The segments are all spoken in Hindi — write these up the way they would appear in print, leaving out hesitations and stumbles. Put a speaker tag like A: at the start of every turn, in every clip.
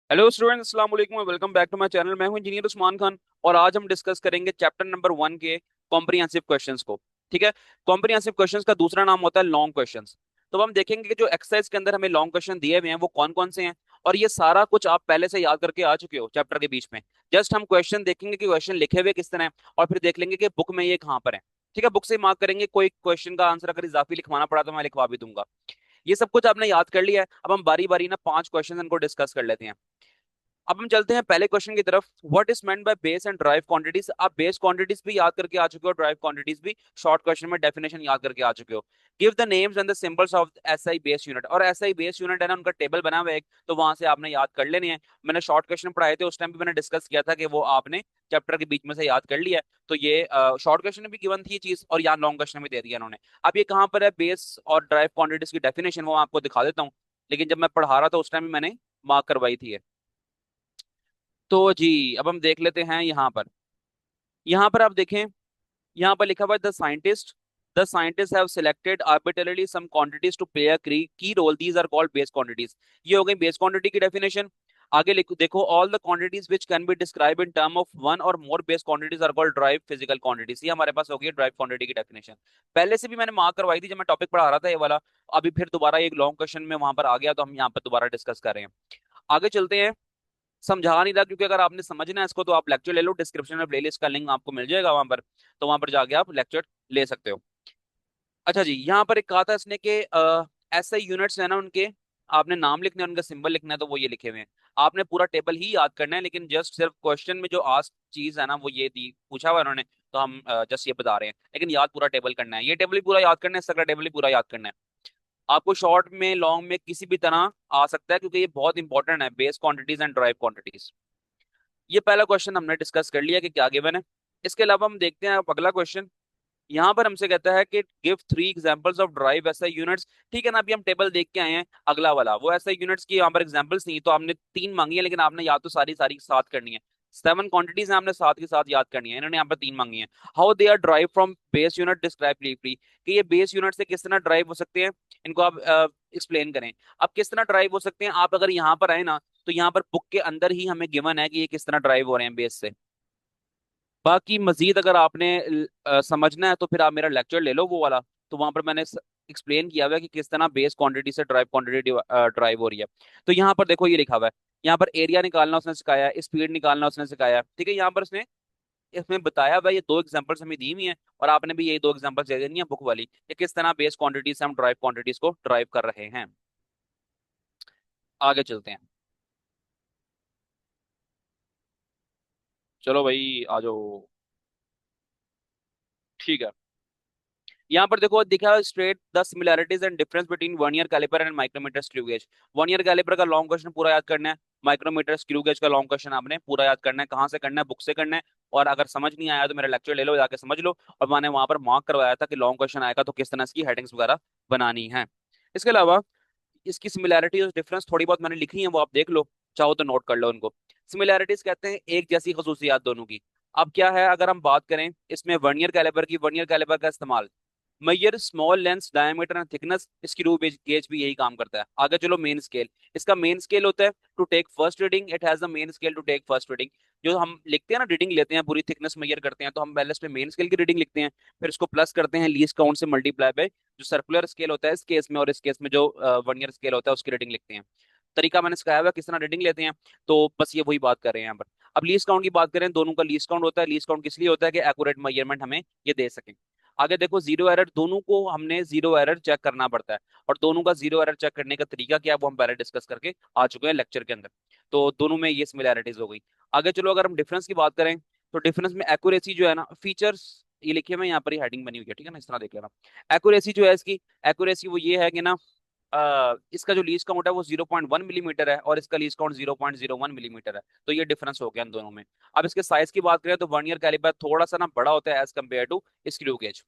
A: हेलो स्टूडेंट, अस्सलाम वालेकुम, welcome back to my channel. मैं हूं इंजीनियर उस्मान खान और आज हम डिस्कस करेंगे चैप्टर नंबर 1 के कॉम्प्रिहेंसिव क्वेश्चंस को। ठीक है। कॉम्प्रिहेंसिव क्वेश्चंस का दूसरा नाम होता है लॉन्ग क्वेश्चंस। तो हम देखेंगे कि जो एक्सरसाइज के अंदर हमें लॉन्ग क्वेश्चन दिए हुए हैं वो कौन कौन से हैं, और ये सारा कुछ आप पहले से याद करके आ चुके हो चैप्टर के बीच में। जस्ट हम क्वेश्चन देखेंगे कि क्वेश्चन लिखे हुए किस तरह हैं, और फिर देख लेंगे कि बुक में ये कहाँ पर है। ठीक है, बुक से मार्क करेंगे। कोई क्वेश्चन का आंसर अगर इजाफी लिखवाना पड़ा तो मैं लिखवा भी दूंगा। ये सब कुछ आपने याद कर लिया है। अब हम बारी बारी ना 5 क्वेश्चन इनको डिस्कस कर लेते हैं। अब हम चलते हैं पहले क्वेश्चन की तरफ। What is meant by base and drive quantities. आप बेस क्वांटिटीज भी याद करके आ चुके हो, ड्राइव क्वांटिटीज भी शॉर्ट क्वेश्चन में डेफिनेशन याद करके आ चुके हो। Give the names and the symbols of SI base unit. और एसआई बेस यूनिट है ना, उनका टेबल बना हुआ है एक, तो वहां से आपने याद कर लेने हैं। मैंने शॉर्ट क्वेश्चन पढ़ाए थे, उस टाइम भी मैंने डिस्कस किया था कि वो आपने चैप्टर के बीच में से याद कर लिया है। तो ये शॉर्ट क्वेश्चन में भी गिवन थी ये चीज, और यहाँ लॉन्ग क्वेश्चन में दे दिया इन्होंने। अब ये कहाँ पर है बेस और ड्राइव क्वांटिटीज की डेफिनेशन, वो मैं आपको दिखा देता हूँ। लेकिन जब मैं पढ़ा रहा था उस टाइम भी मैंने मार्क करवाई थी ये। तो जी, अब हम देख लेते हैं यहाँ पर। यहाँ पर आप देखें, यहाँ पर लिखा हुआ है the scientist have selected arbitrarily some quantities to play a key role, these are called base quantities. ये हो गई बेस क्वांटिटी की डेफिनेशन। आगे लिखो, देखो, all the quantities which can be describe in term of one or more base quantities are called derived physical quantities. ये हमारे पास हो गई ड्राइव क्वांटिटी की डेफिनेशन। पहले से भी मैंने मार्क करवाई थी जब मैं टॉपिक पढ़ा रहा था ये वाला। अभी फिर दोबारा एक लॉन्ग क्वेश्चन में वहां पर आ गया, तो हम यहाँ पर दोबारा डिस्कस कर रहे हैं। आगे चलते हैं। समझा नहीं रहा क्योंकि अगर आपने समझना है इसको तो आप लेक्चर ले लो, डिस्क्रिप्शन में प्लेलिस्ट का लिंक आपको मिल जाएगा वहां पर। तो वहां पर जाके आप लेक्चर ले सकते हो। अच्छा जी, यहाँ पर एक कहा था इसने कि ऐसे यूनिट्स है ना उनके, आपने नाम लिखने हैं, उनका सिंबल लिखना है, तो वो ये लिखे हुए हैं। आपने पूरा टेबल ही याद करना है, लेकिन जस्ट सिर्फ क्वेश्चन में जो आज चीज है ना वो ये दी पूछा हुआ है उन्होंने, तो हम जस्ट ये बता रहे हैं। लेकिन याद पूरा टेबल करना है, ये टेबल भी पूरा याद करना है, इसका टेबल भी पूरा याद करना है। आपको शॉर्ट में लॉन्ग में किसी भी तरह आ सकता है, क्योंकि ये बहुत इंपॉर्टेंट है, base quantities and drive quantities. ये पहला क्वेश्चन हमने डिस्कस कर लिया कि क्या गिवन है। इसके अलावा हम देखते हैं अब अगला क्वेश्चन। यहाँ पर हमसे कहता है कि give 3 examples of drive SI units. ठीक है ना, अभी हम टेबल देख के आए हैं। अगला वाला वो एसआई यूनिट्स की यहाँ पर एग्जांपल्स नहीं, तो आपने 3 मांगी है, लेकिन आपने या तो सारी सारी साथ करनी है। 7 क्वांटिटीज हैं, आपने साथ के साथ याद करनी है। इन्होंने यहाँ पर 3 मांगी है। How they are derived from base unit describe briefly. कि ये बेस यूनिट से किस तरह ड्राइव हो सकते हैं, इनको आप एक्सप्लेन करें। अब किस तरह ड्राइव हो सकते हैं, आप अगर यहाँ पर आए ना, तो यहाँ पर बुक के अंदर ही हमें गिवन है कि ये किस तरह ड्राइव हो रहे हैं बेस से। बाकी मजीद अगर आपने समझना है तो फिर आप मेरा लेक्चर ले लो वो वाला। तो वहां पर मैंने एक्सप्लेन किया हुआ है कि किस तरह बेस क्वांटिटी से ड्राइव क्वांटिटी ड्राइव हो रही है। तो यहाँ पर देखो ये लिखा हुआ है। यहाँ पर एरिया निकालना उसने सिखाया है, स्पीड निकालना उसने सिखाया है। ठीक है, यहाँ पर उसने इसमें बताया हुआ है, ये 2 एग्जांपल्स हमें दी हुई हैं, और आपने भी यही 2 एग्जांपल्स दे देनी है बुक वाली, कि किस तरह बेस क्वांटिटी से हम ड्राइव क्वांटिटीज को ड्राइव कर रहे हैं। आगे चलते हैं। चलो भाई आ जाओ। ठीक है, यहाँ पर देखो दिखा state the similarities and difference between vernier calliper and micrometer screw gauge. Vernier calliper का लॉन्ग क्वेश्चन पूरा याद करना है। माइक्रोमीटर स्क्रू गेज का लॉन्ग क्वेश्चन आपने पूरा याद करना है। कहाँ से करना है, बुक से करना है। और अगर समझ नहीं आया तो मेरा लेक्चर ले लो, जाके समझ लो। और मैंने वहां पर मार्क करवाया था कि लॉन्ग क्वेश्चन आएगा तो किस तरह इसकी हेडिंग्स वगैरह बनानी है। इसके अलावा इसकी सिमिलैरिटी और डिफरेंस थोड़ी बहुत मैंने लिखी है, वो आप देख लो, चाहो तो नोट कर लो उनको। सिमिलैरिटीज कहते हैं एक जैसी खसूसियात दोनों की। अब क्या है, अगर हम बात करें इसमें वर्नियर कैलिपर की, वर्नियर कैलिपर का इस्तेमाल measure small lengths diameter and thickness, screw gauge भी यही काम करता है। आगे चलो मेन स्केल। इसका मेन स्केल होता है to take first reading, it has the main scale to take first reading. जो हम लिखते हैं ना, रीडिंग लेते हैं, पूरी थिकनेस मेजर करते हैं, तो हम पहले इसमें मेन स्केल की रीडिंग लिखते हैं, फिर इसको प्लस करते हैं लीस्ट काउंट से मल्टीप्लाई बाय जो सर्कुलर स्केल होता है इस केस में, और इस केस में जो वर्नियर स्केल होता है उसकी रीडिंग लिखते हैं। तरीका मैंने सिखाया हुआ है किस तरह रीडिंग लेते हैं। तो बस ये वही बात कर रहे हैं यहाँ पर। अब लीस्ट काउंट की बात करें, दोनों का लीस्ट काउंट होता है। लीस्ट काउंट किस लिए होता है कि एक्यूरेट मेजरमेंट हमें ये दे सके। आगे देखो जीरो एरर, दोनों को हमने जीरो एरर चेक करना पड़ता है। और दोनों का जीरो एरर चेक करने का तरीका क्या है वो हम पहले डिस्कस करके आ चुके हैं लेक्चर के अंदर। तो दोनों में ये सिमिलैरिटीज हो गई। आगे चलो, अगर हम डिफरेंस की बात करें, तो डिफरेंस में एक्यूरेसी जो है ना, फीचर्स ये लिखे हुए हैं यहाँ पर, ही हेडिंग बनी हुई है, ठीक है ना, इस तरह देख लेना। एक्यूरेसी जो है इसकी, एक्यूरेसी वो ये है कि ना, इसका जो लीस्ट काउंट है वो 0.1 मिलीमीटर है, और इसका लीस्ट काउंट 0.01 मिलीमीटर है। तो ये डिफरेंस हो गया इन दोनों में। अब इसके साइज की बात करें तो वर्नियर कैलिपर थोड़ा सा ना बड़ा होता है as compare to screw gauge.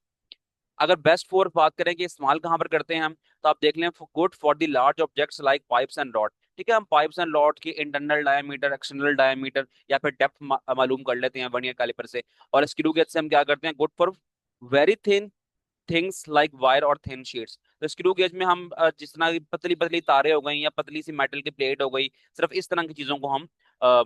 A: अगर बेस्ट फोर बात करें कि इस्तेमाल कहाँ पर करते हैं हम, तो आप देख लें, good for the large objects like pipes and rod. ठीक है, हम पाइप्स एंड रॉड की इंटरनल डायमीटर, एक्सटर्नल डायमीटर या फिर डेप्थ मालूम कर लेते हैं वर्नियर कैलिपर से। और स्क्रू गेज से हम क्या करते हैं, good for very thin things like wire और थिन शीट्स। तो स्क्रू गेज में हम जितना पतली पतली तारे हो गई या पतली सी मेटल की प्लेट हो गई, सिर्फ इस तरह की चीजों को हम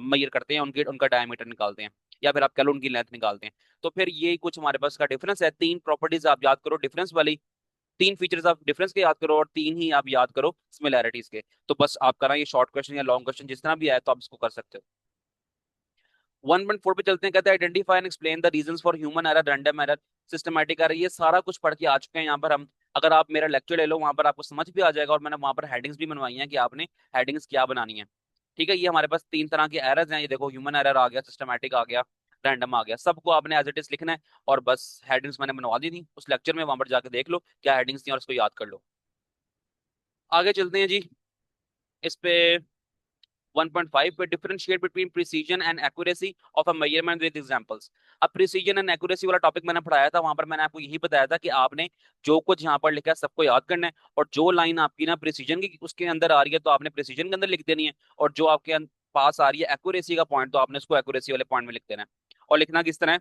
A: मेजर करते हैं, उनकी उनका डायमीटर निकालते हैं, या फिर आप कह लो उनकी लेंथ निकालते हैं। तो फिर ये कुछ हमारे पास का डिफरेंस है। तीन प्रॉपर्टीज आप याद करो डिफरेंस वाली, तीन फीचर्स आप डिफरेंस के याद करो और तीन ही आप याद करो सिमिलैरिटीज के। तो बस आपका ना ये शॉर्ट क्वेश्चन या लॉन्ग क्वेश्चन जिस तरह भी आए तो आप इसको कर सकते हो। 1.4 पे चलते हैं, कहते हैं identify and explain the reasons for human error, random error, systematic error. ये सारा कुछ पढ़ के आ चुके हैं यहाँ पर हम। अगर आप मेरा लेक्चर ले लो वहां पर आपको समझ भी आ जाएगा, और मैंने वहां पर हेडिंग्स भी बनवाई हैं कि आपने हेडिंग्स क्या बनानी है। ठीक है, ये हमारे पास तीन तरह के एरर्स हैं। ये देखो, ह्यूमन एरर आ गया, सिस्टमैटिक आ गया, रैंडम आ गया। सबको आपने एज इट इज लिखना है, और बस हेडिंग्स मैंने बनवा दी थी उस लेक्चर में, वहां पर जाके देख लो क्या हेडिंग्स थी और उसको याद कर लो। आगे चलते हैं जी इस पे। 1.5 पे differentiate between precision and accuracy of a measurement with examples. अब प्रिसीजन एंड एक्यूरेसी वाला टॉपिक मैंने पढ़ाया था, वहां पर मैंने आपको यही बताया था कि आपने जो कुछ यहाँ पर लिखा है सबको याद करना है, और जो लाइन आपकी ना प्रिसीजन की उसके अंदर आ रही है तो आपने प्रिसीजन के अंदर लिख देनी है, और जो आपके पास आ रही है एक्यूरेसी का पॉइंट तो आपने उसको एक्यूरेसी वाले पॉइंट में लिख देना है। और लिखना किस तरह है,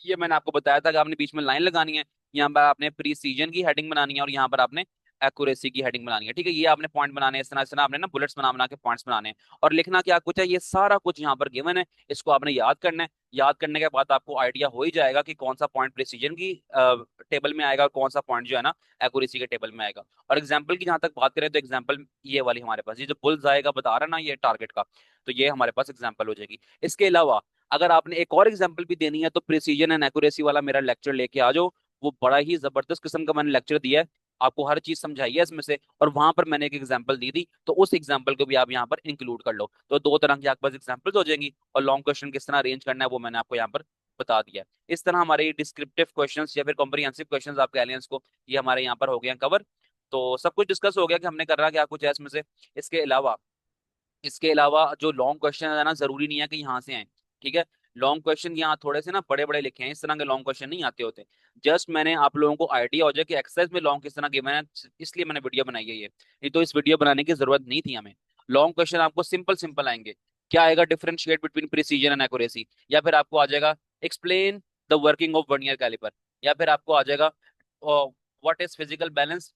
A: ये मैंने आपको बताया था कि आपने बीच में लाइन लगानी है, यहाँ पर आपने प्रीसीजन की हेडिंग बनानी है और यहाँ पर आपने एक्यूरेसी की हेडिंग बनानी है। ठीक है, ये आपने पॉइंट बनाने हैं, इस तरह आपने ना बुलेट्स बना बना के पॉइंट्स बनाने हैं। और लिखना क्या कुछ है, ये सारा कुछ यहाँ पर गिवन है, इसको आपने याद करना है। याद करने के बाद आपको आइडिया हो ही जाएगा कि कौन सा पॉइंट प्रिसीजन की टेबल में आएगा और कौन सा पॉइंट जो है ना एक्यूरेसी के टेबल में आएगा। और एग्जाम्पल की जहां तक बात करें तो एग्जाम्पल ये वाली हमारे पास, ये जो बुल्स आएगा बता रहा ना ये टारगेट का, तो ये हमारे पास एग्जाम्पल हो जाएगी। इसके अलावा अगर आपने एक और एग्जाम्पल भी देनी है तो प्रिसीजन एंड एक्यूरेसी वाला मेरा लेक्चर लेके आ जाओ। वो बड़ा ही जबरदस्त किस्म का मैंने लेक्चर दिया है, आपको हर चीज समझाई है इसमें से, और वहां पर मैंने एक एग्जांपल दी थी, तो उस एग्जांपल को भी आप यहाँ पर इंक्लूड कर लो। तो दो तरह की आपके पास एग्जांपल्स हो जाएंगी, और लॉन्ग क्वेश्चन किस तरह अरेंज करना है वो मैंने आपको यहाँ पर बता दिया है। इस तरह हमारे डिस्क्रिप्टिव क्वेश्चंस या फिर कॉम्प्रिहेंसिव क्वेश्चंस आप कह लें इसको, ये हमारे यहाँ पर हो गए हैं कवर। तो सब कुछ डिस्कस हो गया कि हमने करना क्या कुछ है इसमें से। इसके अलावा इसके अलावा जो लॉन्ग क्वेश्चन है ना, जरूरी नहीं है कि यहाँ से आए। ठीक है, लॉन्ग क्वेश्चन यहाँ थोड़े से ना बड़े बड़े लिखे हैं, इस तरह के लॉन्ग क्वेश्चन नहीं आते होते। जस्ट मैंने आप लोगों को आइडिया हो जाए कि एक्सरसाइज में लॉन्ग किस तरह गिवन है, इसलिए मैंने वीडियो बनाई है ये, नहीं तो इस वीडियो बनाने की जरूरत नहीं थी हमें। लॉन्ग क्वेश्चन आपको सिंपल सिंपल आएंगे। क्या आएगा, differentiate between precision and accuracy, या फिर आपको आ जाएगा explain the working of vernier calliper, या फिर आपको आ जाएगा what is physical balance,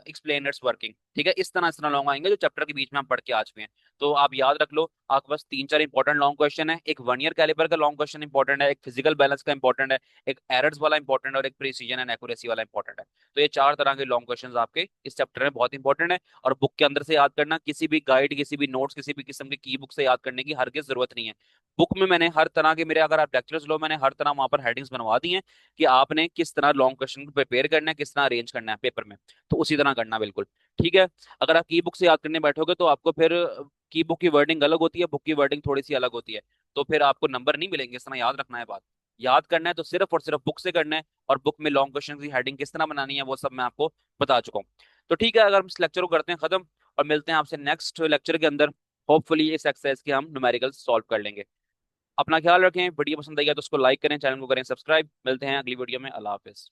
A: explain its working. ठीक है, इस तरह लॉन्ग आएंगे जो चैप्टर के बीच में हम पढ़ के आ चुके हैं। तो आप याद रख लो, आपके पास तीन चार इंपॉर्टेंट लॉन्ग क्वेश्चन है। एक वन ईयर कैलिबर का लॉन्ग क्वेश्चन इंपॉर्टेंट है, एक फिजिकल बैलेंस का इंपॉर्टेंट है, एक एरर्स वाला इंपॉर्टेंट है, और एक प्रिसीजन एंड एक्यूरेसी वाला इंपॉर्टेंट है। तो ये चार तरह के लॉन्ग क्वेश्चन आपके इस चैप्टर में बहुत इंपॉर्टेंट है। और बुक के अंदर से याद करना, किसी भी गाइड, किसी भी नोट्स, किसी भी किस्म की बुक से याद करने की हरगिज जरूरत नहीं है। बुक में मैंने हर तरह के, मेरे अगर आप लेक्चर्स लो, मैंने हर तरह वहां पर हेडिंग्स बनवा दी हैं कि आपने किस तरह लॉन्ग क्वेश्चन को प्रिपेयर करना है, किस तरह अरेंज करना है पेपर में, तो उसी तरह करना बिल्कुल। ठीक है, अगर आप की बुक से याद करने बैठोगे तो आपको फिर की बुक की वर्डिंग अलग होती है, बुक की वर्डिंग थोड़ी सी अलग होती है, तो फिर आपको नंबर नहीं मिलेंगे। इस तरह याद रखना है बात। याद करना है तो सिर्फ और सिर्फ बुक से करना है, और बुक में लॉन्ग क्वेश्चन की हेडिंग किस तरह बनानी है वो सब मैं आपको बता चुका हूँ। तो ठीक है, अगर हम इस लेक्चर को करते हैं खत्म, और मिलते हैं आपसे नेक्स्ट लेक्चर के अंदर। होपफुली इस एक्सरसाइज के हम न्यूमेरिकल सॉल्व कर लेंगे। अपना ख्याल रखें, वीडियो पसंद आई है तो उसको लाइक करें, चैनल को करें सब्सक्राइब। मिलते हैं अगली वीडियो में, अल्लाह हाफिज।